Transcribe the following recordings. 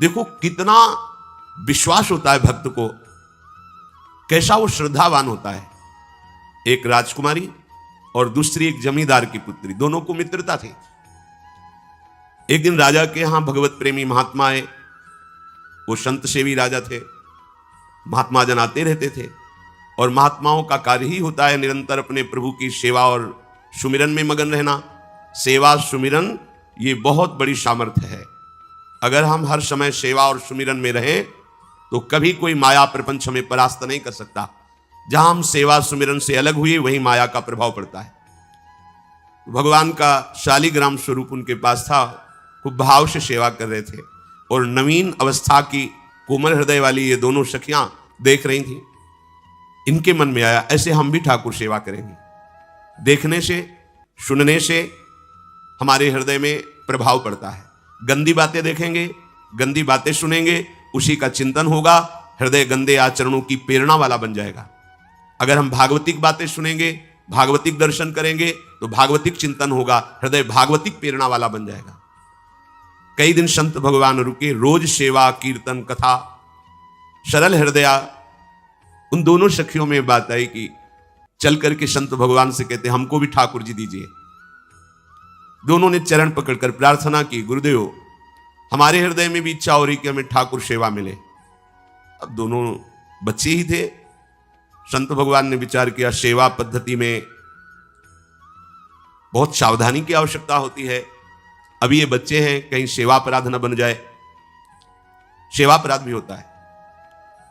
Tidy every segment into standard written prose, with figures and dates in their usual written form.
देखो कितना विश्वास होता है भक्त को, कैसा वो श्रद्धावान होता है। एक राजकुमारी और दूसरी एक जमींदार की पुत्री, दोनों को मित्रता थी। एक दिन राजा के यहां भगवत प्रेमी महात्मा आए। वो संत सेवी राजा थे, महात्मा जन आते रहते थे और महात्माओं का कार्य ही होता है निरंतर अपने प्रभु की सेवा और सुमिरन में मगन रहना। सेवा सुमिरन ये बहुत बड़ी सामर्थ्य है। अगर हम हर समय सेवा और सुमिरन में रहें तो कभी कोई माया प्रपंच हमें परास्त नहीं कर सकता। जहां हम सेवा सुमिरन से अलग हुए वहीं माया का प्रभाव पड़ता है। भगवान का शालिग्राम स्वरूप उनके पास था, खूब भाव से सेवा कर रहे थे और नवीन अवस्था की कोमल हृदय वाली ये दोनों सखियां देख रही थी। इनके मन में आया ऐसे हम भी ठाकुर सेवा करेंगे। देखने से सुनने से हमारे हृदय में प्रभाव पड़ता है। गंदी बातें देखेंगे, गंदी बातें सुनेंगे, उसी का चिंतन होगा, हृदय गंदे आचरणों की प्रेरणा वाला बन जाएगा। अगर हम भागवतिक बातें सुनेंगे, भागवतिक दर्शन करेंगे तो भागवतिक चिंतन होगा, हृदय भागवतिक प्रेरणा वाला बन जाएगा। कई दिन संत भगवान रुके, रोज सेवा कीर्तन कथा, सरल हृदया। उन दोनों सखियों में बात आई कि चल करके संत भगवान से कहते हमको भी ठाकुर जी दीजिए। दोनों ने चरण पकड़कर प्रार्थना की, गुरुदेव हमारे हृदय में भी इच्छा हो रही कि हमें ठाकुर सेवा मिले। अब दोनों बच्चे ही थे। संत भगवान ने विचार किया सेवा पद्धति में बहुत सावधानी की आवश्यकता होती है। अभी ये बच्चे हैं, कहीं सेवापराध न बन जाए। सेवापराध भी होता है।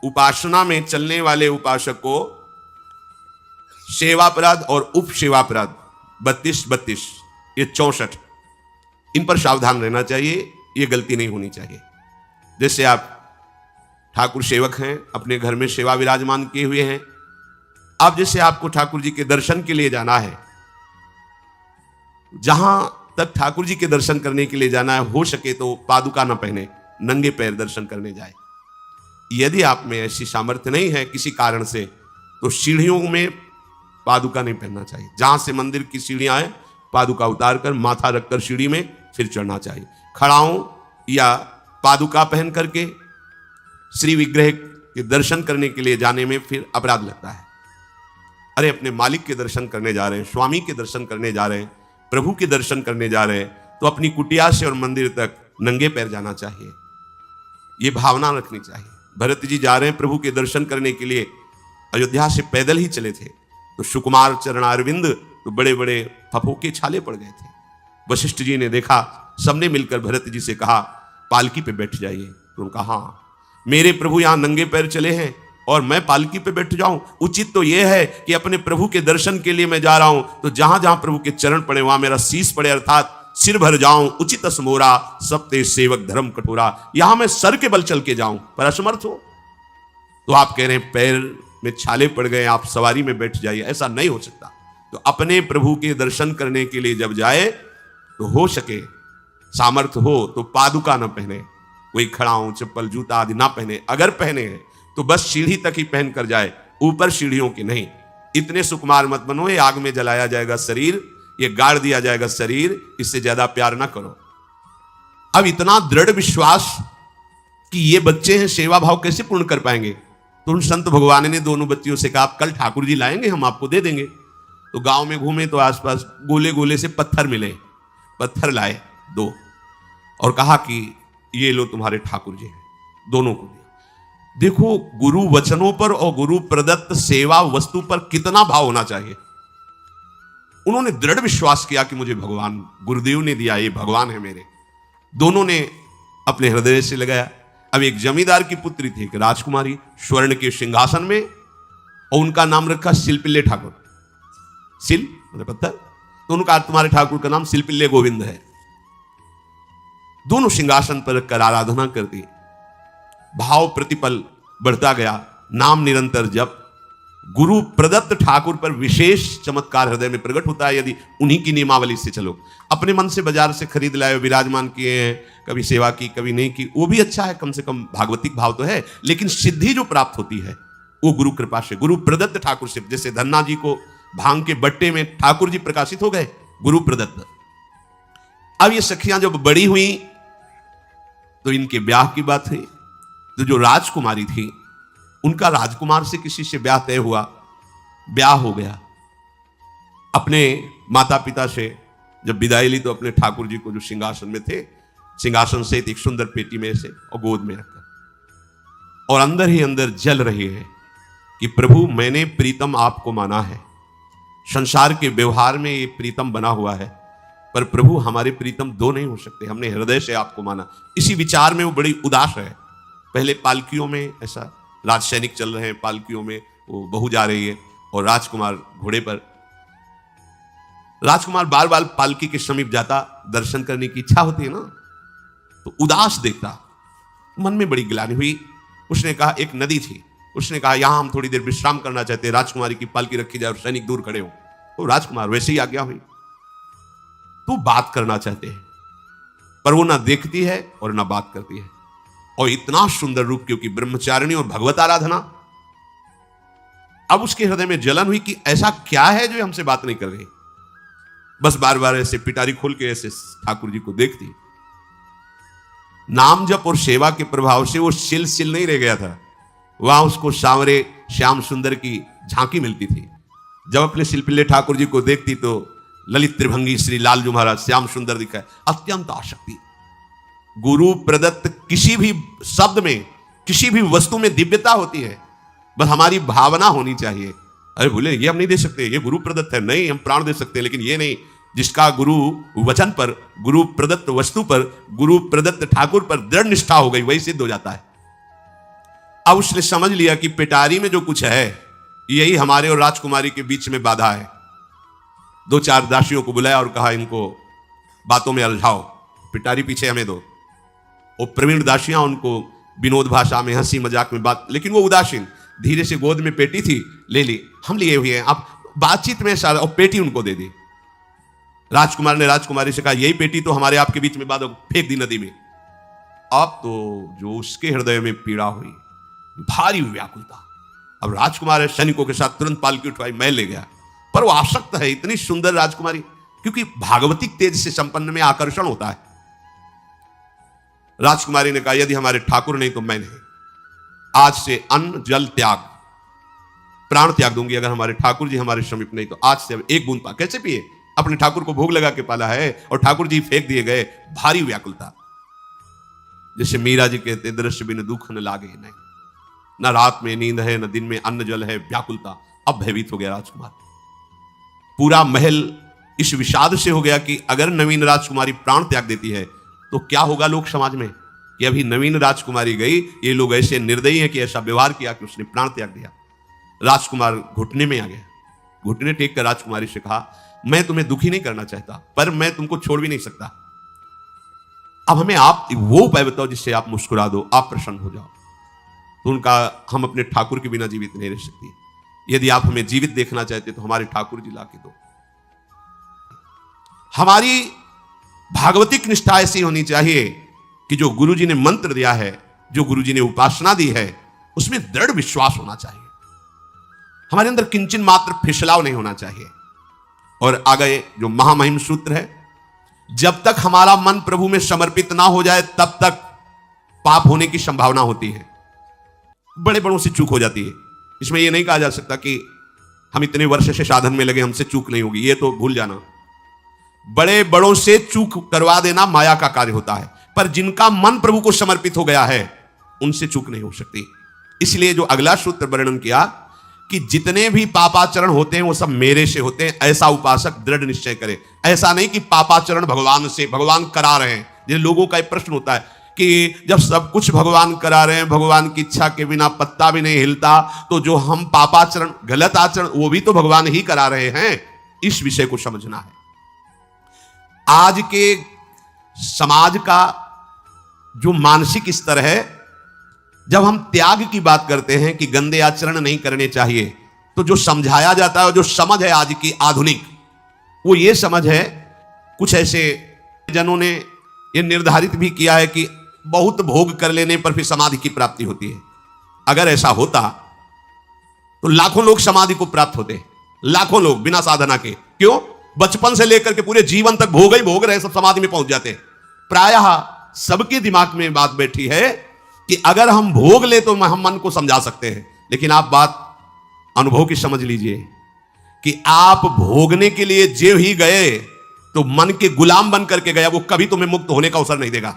उपासना में चलने वाले उपासक को सेवापराध और उप सेवापराध 32 ये 64, इन पर सावधान रहना चाहिए। ये गलती नहीं होनी चाहिए। जैसे आप ठाकुर सेवक हैं, अपने घर में सेवा विराजमान किए हुए हैं। अब जैसे आपको ठाकुर जी के दर्शन के लिए जाना है, जहां तक ठाकुर जी के दर्शन करने के लिए जाना है, हो सके तो पादुका न पहने, नंगे पैर दर्शन करने जाए। यदि आप में ऐसी सामर्थ्य नहीं है किसी कारण से, तो सीढ़ियों में पादुका नहीं पहनना चाहिए। जहां से मंदिर की सीढ़ियां हैं, पादुका उतार कर माथा रखकर सीढ़ी में फिर चढ़ना चाहिए। खड़ाओं या पादुका पहन करके श्री विग्रह के दर्शन करने के लिए जाने में फिर अपराध लगता है। अरे अपने मालिक के दर्शन करने जा रहे हैं, स्वामी के दर्शन करने जा रहे हैं, प्रभु के दर्शन करने जा रहे हैं, तो अपनी कुटिया से और मंदिर तक नंगे पैर जाना चाहिए। ये भावना रखनी चाहिए। भरत जी जा रहे हैं प्रभु के दर्शन करने के लिए, अयोध्या से पैदल ही चले थे, तो सुकुमार चरणारविंद तो बड़े बड़े फफोके छाले पड़ गए थे। वशिष्ठ जी ने देखा, सबने मिलकर भरत जी से कहा पालकी पे बैठ जाइए। तो उनका हाँ, मेरे प्रभु यहां नंगे पैर चले हैं और मैं पालकी पे बैठ जाऊं? उचित तो यह है कि अपने प्रभु के दर्शन के लिए मैं जा रहा हूं, तो जहां जहां प्रभु के चरण पड़े वहां मेरा शीश पड़े, अर्थात सिर भर जाऊं। उचित असमोरा सबते सेवक धर्म कठोरा, यहां मैं सर के बल चल के जाऊं पर असमर्थ हूं। तो आप कह रहे हैं पैर में छाले पड़ गए, आप सवारी में बैठ जाइए, ऐसा नहीं हो सकता। तो अपने प्रभु के दर्शन करने के लिए जब जाए तो हो सके, सामर्थ्य हो तो पादुका न पहने, कोई खड़ाऊं चप्पल जूता आदि ना पहने। अगर पहने हैं तो बस सीढ़ी तक ही पहन कर जाए, ऊपर सीढ़ियों की नहीं। इतने सुकुमार मत बनो, ये आग में जलाया जाएगा शरीर, ये गाड़ दिया जाएगा शरीर, इससे ज्यादा प्यार ना करो। अब इतना दृढ़ विश्वास कि ये बच्चे हैं, सेवा भाव कैसे पूर्ण कर पाएंगे? तो उन संत भगवान ने दोनों बच्चियों से कहा कल ठाकुर जी लाएंगे, हम आपको दे देंगे। तो गांव में घूमे तो आसपास गोले गोले से पत्थर मिले, पत्थर लाए 2 और कहा कि ये लो तुम्हारे ठाकुर जी हैं। दोनों को देखो, गुरु वचनों पर और गुरु प्रदत्त सेवा वस्तु पर कितना भाव होना चाहिए। उन्होंने दृढ़ विश्वास किया कि मुझे भगवान गुरुदेव ने दिया, ये भगवान है मेरे। दोनों ने अपने हृदय से लगाया। अब एक जमींदार की पुत्री थी, एक राजकुमारी, स्वर्ण के सिंहासन में, और उनका नाम रखा शिलपिल्ले ठाकुर। शिल मतलब पत्थर, तो उनका तुम्हारे ठाकुर का नाम शिलपिल्ले गोविंद है। दोनों सिंहासन पर रखकर आराधना करती, भाव प्रतिपल बढ़ता गया, नाम निरंतर जप। गुरु प्रदत्त ठाकुर पर विशेष चमत्कार हृदय में प्रकट होता है यदि उन्हीं की नियमावली से चलो। अपने मन से बाजार से खरीद लाए, विराजमान किए हैं, कभी सेवा की कभी नहीं की, वो भी अच्छा है, कम से कम भागवतिक भाव तो है। लेकिन सिद्धि जो प्राप्त होती है वो गुरु कृपा से, गुरु प्रदत्त ठाकुर से। जैसे धन्ना जी को भांग के बट्टे में ठाकुर जी प्रकाशित हो गए, गुरु प्रदत्त। अब ये सखियां जब बड़ी हुई तो इनके ब्याह की बात हुई। तो जो राजकुमारी थी उनका राजकुमार से किसी से ब्याह तय हुआ, ब्याह हो गया। अपने माता पिता से जब विदाई ली तो अपने ठाकुर जी को जो सिंहासन में थे, सिंहासन से एक सुंदर पेटी में से और गोद में रखकर, और अंदर ही अंदर जल रही है कि प्रभु मैंने प्रीतम आपको माना है, संसार के व्यवहार में ये प्रीतम बना हुआ है, पर प्रभु हमारे प्रीतम दो नहीं हो सकते, हमने हृदय से आपको माना। इसी विचार में वो बड़ी उदास है। पहले पालकियों में ऐसा राज सैनिक चल रहे हैं, पालकियों में वो बहू जा रही है और राजकुमार घोड़े पर। राजकुमार बार बार पालकी के समीप जाता, दर्शन करने की इच्छा होती है ना, तो उदास देखता, मन में बड़ी गिलानी हुई। उसने कहा, एक नदी थी, उसने कहा यहां हम थोड़ी देर विश्राम करना चाहते हैं, राजकुमारी की पालकी रखी जाए और सैनिक दूर खड़े हो। तो राजकुमार वैसे ही आज्ञा हुई। तो बात करना चाहते हैं, पर वो ना देखती है और ना बात करती है, और इतना सुंदर रूप, क्योंकि ब्रह्मचारिणी और भगवत आराधना। अब उसके हृदय में जलन हुई कि ऐसा क्या है जो हमसे बात नहीं कर रही। बस बार बार ऐसे पिटारी खोल के ऐसे ठाकुर जी को देखती। नाम जप और सेवा के प्रभाव से वो सिल नहीं रह गया था, वहां उसको सांवरे श्याम सुंदर की झांकी मिलती थी। जब अपने शिल्पिल्ले ठाकुर जी को देखती तो ललित त्रिभंगी श्री लालजू महाराज श्याम सुंदर दिखाए, अत्यंत आसक्ति। गुरु प्रदत्त किसी भी शब्द में, किसी भी वस्तु में दिव्यता होती है, बस हमारी भावना होनी चाहिए। अरे बोले ये हम नहीं दे सकते, ये गुरु प्रदत्त है, नहीं हम प्राण दे सकते, लेकिन ये नहीं। जिसका गुरु वचन पर, गुरु प्रदत्त वस्तु पर, गुरु प्रदत्त ठाकुर पर दृढ़ निष्ठा हो गई, वही सिद्ध हो जाता है। अब उसने समझ लिया कि पिटारी में जो कुछ है यही हमारे और राजकुमारी के बीच में बाधा है। दो चार दासियों को बुलाया और कहा इनको बातों में उलझाओ, पिटारी पीछे हमें दो। वो प्रवीण दासियां उनको विनोद भाषा में, हंसी मजाक में बात, लेकिन वो उदासीन। धीरे से गोद में पेटी थी, ले ली, हम लिए हुए हैं, आप बातचीत में सारा, और पेटी उनको दे दी। राजकुमार ने राजकुमारी से कहा यही पेटी तो हमारे आपके बीच में बात, फेंक दी नदी में। अब तो जो उसके हृदय में पीड़ा हुई, भारी व्याकुलता। अब राजकुमार सैनिकों के साथ तुरंत पालकी उठवाई, मैं ले गया, पर वो आसक्त है, इतनी सुंदर राजकुमारी, क्योंकि भागवतिक तेज से संपन्न में आकर्षण होता है। राजकुमारी ने कहा यदि हमारे ठाकुर नहीं तो मैं नहीं, आज से अन्न जल त्याग, प्राण त्याग दूंगी अगर हमारे ठाकुर जी हमारे समीप नहीं तो। आज से अब एक बूंद पा, कैसे पिए, अपने ठाकुर को भोग लगा के पाला है और ठाकुर जी फेंक दिए गए। भारी व्याकुलता, जैसे मीरा जी कहते दृश्य बिन दुख न लागे, नहीं, न रात में नींद है न दिन में अन्न जल है, व्याकुलता। अब भयभीत हो गया राजकुमार। पूरा महल इस विषाद से हो गया कि अगर नवीन राजकुमारी प्राण त्याग देती है तो क्या होगा लोक समाज में, कि अभी नवीन राजकुमारी गई, ये लोग ऐसे निर्दयी हैं कि ऐसा व्यवहार किया कि उसने प्राण त्याग दिया। राजकुमार घुटने में आ गया, घुटने टेक कर राजकुमारी से कहा मैं तुम्हें दुखी नहीं करना चाहता, पर मैं तुमको छोड़ भी नहीं सकता। अब हमें आप वो उपाय बताओ जिससे आप मुस्कुरा दो, आप प्रसन्न हो जाओ। तो उनका, हम अपने ठाकुर के बिना जीवित नहीं रह सकती, यदि आप हमें जीवित देखना चाहते तो हमारे ठाकुर जी ला के दो। हमारी भागवतिक निष्ठा ऐसी होनी चाहिए कि जो गुरु जी ने मंत्र दिया है, जो गुरु जी ने उपासना दी है, उसमें दृढ़ विश्वास होना चाहिए। हमारे अंदर किंचन मात्र फिसलाव नहीं होना चाहिए। और आगे जो महामहिम सूत्र है, जब तक हमारा मन प्रभु में समर्पित ना हो जाए तब तक पाप होने की संभावना होती है, बड़े बड़ों से चूक हो जाती है। इसमें यह नहीं कहा जा सकता कि हम इतने वर्ष से साधन में लगे हमसे चूक नहीं होगी, ये तो भूल जाना। बड़े बड़ों से चूक करवा देना माया का कार्य होता है, पर जिनका मन प्रभु को समर्पित हो गया है उनसे चूक नहीं हो सकती। इसलिए जो अगला सूत्र वर्णन किया कि जितने भी पापाचरण होते हैं वो सब मेरे से होते हैं, ऐसा उपासक दृढ़ निश्चय करे। ऐसा नहीं कि पापाचरण भगवान से, भगवान करा रहे हैं। जैसे लोगों का एक प्रश्न होता है कि जब सब कुछ भगवान करा रहे हैं, भगवान की इच्छा के बिना पत्ता भी नहीं हिलता, तो जो हम पापाचरण, गलत आचरण, वो भी तो भगवान ही करा रहे हैं। इस विषय को समझना है। आज के समाज का जो मानसिक स्तर है, जब हम त्याग की बात करते हैं कि गंदे आचरण नहीं करने चाहिए, तो जो समझाया जाता है, जो समझ है आज की आधुनिक, वो ये समझ है, कुछ ऐसे जनों ने ये निर्धारित भी किया है कि बहुत भोग कर लेने पर फिर समाधि की प्राप्ति होती है। अगर ऐसा होता तो लाखों लोग समाधि को प्राप्त होते, लाखों लोग बिना साधना के। क्यों? बचपन से लेकर के पूरे जीवन तक भोग ही भोग रहे, सब समाधि में पहुंच जाते हैं। प्रायः सबके दिमाग में बात बैठी है कि अगर हम भोग ले तो हम मन को समझा सकते हैं, लेकिन आप बात अनुभव की समझ लीजिए कि आप भोगने के लिए जो ही गए तो मन के गुलाम बन करके गया, वो कभी तुम्हें मुक्त होने का अवसर नहीं देगा।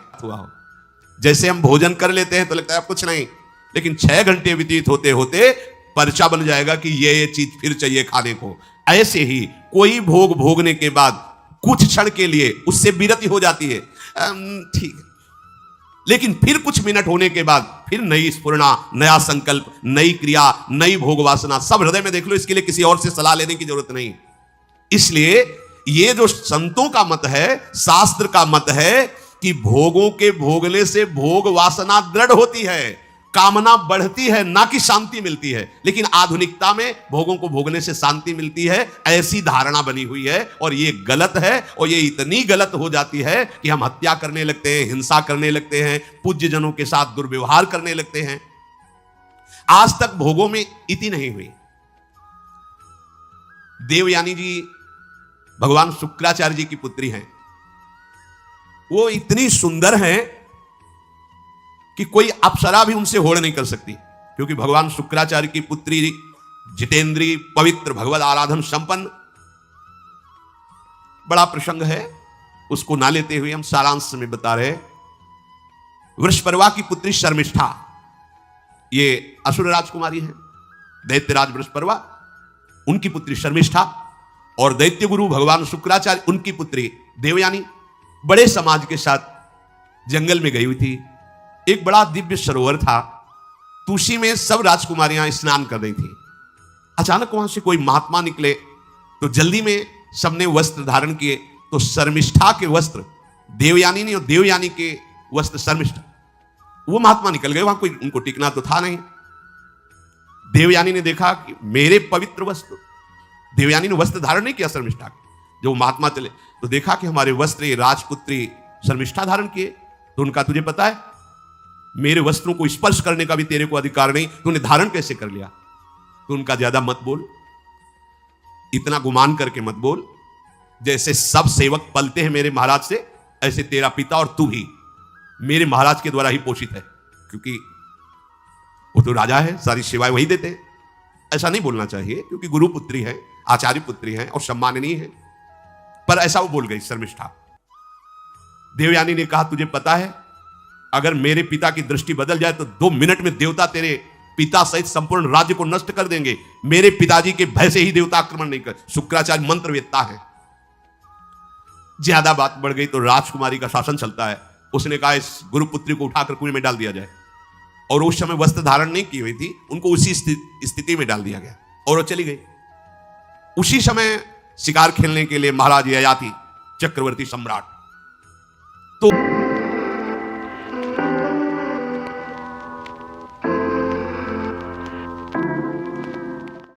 जैसे हम भोजन कर लेते हैं तो लगता है अब कुछ नहीं, लेकिन 6 घंटे व्यतीत होते होते पर्चा बन जाएगा कि ये चीज फिर चाहिए खाने को। ऐसे ही कोई भोग भोगने के बाद कुछ क्षण के लिए उससे विरति हो जाती है, ठीक है, लेकिन फिर कुछ मिनट होने के बाद फिर नई स्फुरणा, नया संकल्प, नई क्रिया, नई भोग वासना सब हृदय में देख लो। इसके लिए किसी और से सलाह लेने की जरूरत नहीं। इसलिए ये जो संतों का मत है, शास्त्र का मत है कि भोगों के भोगने से भोग वासना दृढ़ होती है, कामना बढ़ती है, ना कि शांति मिलती है। लेकिन आधुनिकता में भोगों को भोगने से शांति मिलती है, ऐसी धारणा बनी हुई है, और ये गलत है। और ये इतनी गलत हो जाती है कि हम हत्या करने लगते हैं, हिंसा करने लगते हैं, पूज्य जनों के साथ दुर्व्यवहार करने लगते हैं। आज तक भोगों में इति नहीं हुई। देवयानी जी भगवान शुक्राचार्य जी की पुत्री हैं। वो इतनी सुंदर हैं कि कोई अप्सरा भी उनसे होड़ नहीं कर सकती, क्योंकि भगवान शुक्राचार्य की पुत्री जितेंद्री, पवित्र, भगवत आराधन संपन्न। बड़ा प्रसंग है, उसको ना लेते हुए हम सारांश में बता रहे। वृषपर्वा की पुत्री शर्मिष्ठा, ये असुर राजकुमारी है, दैत्यराज वृषपर्वा उनकी पुत्री शर्मिष्ठा, और दैत्य गुरु भगवान शुक्राचार्य उनकी पुत्री देवयानी बड़े समाज के साथ जंगल में गई हुई थी। एक बड़ा दिव्य सरोवर था, तुलसी में सब राजकुमारियां स्नान कर रही थी। अचानक वहां से कोई महात्मा निकले तो जल्दी में सबने वस्त्र धारण किए, तो शर्मिष्ठा के वस्त्र देवयानी ने और देवयानी के वस्त्र शर्मिष्ठा, वो महात्मा निकल गए। वहां कोई उनको टिकना तो था नहीं। देवयानी ने देखा कि मेरे पवित्र वस्त्र, देवयानी ने वस्त्र धारण नहीं किया शर्मिष्ठा के, जो महात्मा चले तो देखा कि हमारे वस्त्र ये राजपुत्री शर्मिष्ठा धारण किए। तो उनका तुझे पता है मेरे वस्त्रों को स्पर्श करने का भी तेरे को अधिकार नहीं, तूने धारण कैसे कर लिया? तो उनका ज्यादा मत बोल, इतना गुमान करके मत बोल। जैसे सब सेवक पलते हैं मेरे महाराज से, ऐसे तेरा पिता और तू भी मेरे महाराज के द्वारा ही पोषित है, क्योंकि वो तो राजा है, सारी सेवाएं वही देते हैं। ऐसा नहीं बोलना चाहिए, क्योंकि गुरु पुत्री है, आचार्य पुत्री है और सम्माननीय है। पर ऐसा वो बोल गई शर्मिष्ठा। देवयानी ने कहा तुझे पता है अगर मेरे पिता की दृष्टि बदल जाए तो 2 मिनट में देवता तेरे पिता सहित संपूर्ण राज्य को नष्ट कर देंगे। मेरे पिताजी के भय से ही देवता आक्रमण नहीं कर। शुक्राचार्य मंत्रवेत्ता है। ज्यादा बात बढ़ गई तो राजकुमारी का शासन चलता है। उसने कहा इस गुरुपुत्री को उठाकर कुएं में डाल दिया जाए, और उस समय वस्त्र धारण नहीं की हुई थी, उनको उसी स्थिति में डाल दिया गया और वो चली गई। उसी समय शिकार खेलने के लिए महाराज ययाति चक्रवर्ती सम्राट